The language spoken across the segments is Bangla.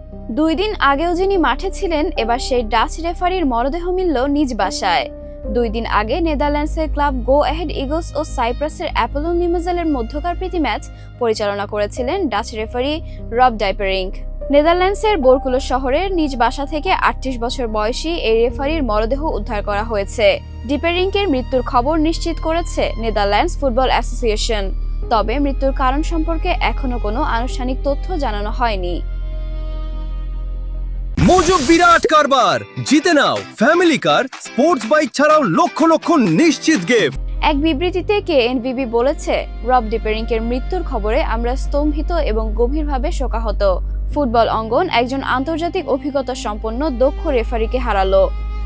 2 দিন আগেও যিনি মাঠে ছিলেন, এবার সেই ডাচ রেফারির মরদেহ মিলল নিজ বাসায়। 2 দিন আগে নেদারল্যান্ডসের ক্লাব গো অ্যাহেড ইগলস ও সাইপ্রাসের অ্যাপোলো লিমাজেলের মধ্যকার প্রীতি ম্যাচ পরিচালনা করেছিলেন ডাচ রেফারি রব ডাইপেরিঙ্ক। নেদারল্যান্ডসের বোরকুলো শহরের নিজ বাসা থেকে 38 বছর বয়সী এই রেফারির মরদেহ উদ্ধার করা হয়েছে। ডিপেরিঙ্কের মৃত্যুর খবর নিশ্চিত করেছে নেদারল্যান্ডস ফুটবল অ্যাসোসিয়েশন। তবে মৃত্যুর কারণ সম্পর্কে এখনো কোনো আনুষ্ঠানিক তথ্য জানানো হয়নি। মজুক বিরাট কারবার, জিতে নাও ফ্যামিলি কার, স্পোর্টস বাইক ছাড়াও লক্ষ লক্ষ নিশ্চিত গিফট। এক বিবৃতিতে কেএনবিবি বলেছে, রব ডিপেরিঙ্কের মৃত্যুর খবরে আমরা স্তম্ভিত এবং গভীরভাবে শোকাহত। ফুটবল অঙ্গন একজন আন্তর্জাতিক অভিজ্ঞতা সম্পন্ন দক্ষ রেফারিকে হারালো।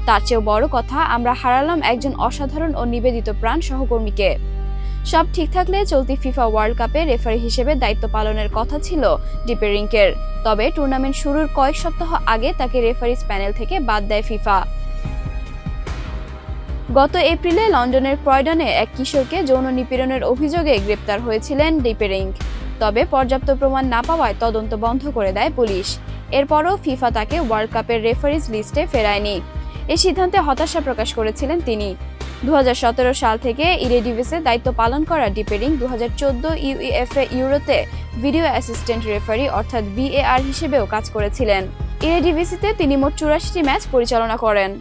তার চেয়েও বড় কথা, আমরা হারালাম একজন অসাধারণ ও নিবেদিত প্রাণ সহকর্মীকে। সব ঠিক থাকলে চলতি ফিফা ওয়ার্ল্ড কাপে রেফারি হিসেবে দায়িত্ব পালনের কথা ছিল ডিপেরিঙ্কের। তবে টুর্নামেন্ট শুরুর কয়েক সপ্তাহ আগে তাকে রেফারিজ প্যানেল থেকে বাদ দেয় ফিফা। গত এপ্রিলে লন্ডনের ক্রয়ডনে এক কিশোরকে যৌন নিপীড়নের অভিযোগে গ্রেপ্তার হয়েছিলেন ডিপেরিঙ্ক। তবে পর্যাপ্ত প্রমাণ না পাওয়ায় তদন্ত বন্ধ করে দেয় পুলিশ। এরপরও ফিফা তাকে ওয়ার্ল্ড কাপের রেফারিজ লিস্টে ফেরায়নি। এই সিদ্ধান্তে হতাশা প্রকাশ করেছিলেন তিনি। 2017 সাল থেকে ইরেডিভিসে দায়িত্ব পালন করা ডিপেরিঙ্ক 2014 ইউইএফএ ইউরোতে ভিডিও অ্যাসিস্ট্যান্ট রেফারি অর্থাৎ ভিএআর হিসেবেও কাজ করেছিলেন। ইরেডিভিসিতে তিনি মোট 84টি ম্যাচ পরিচালনা করেন।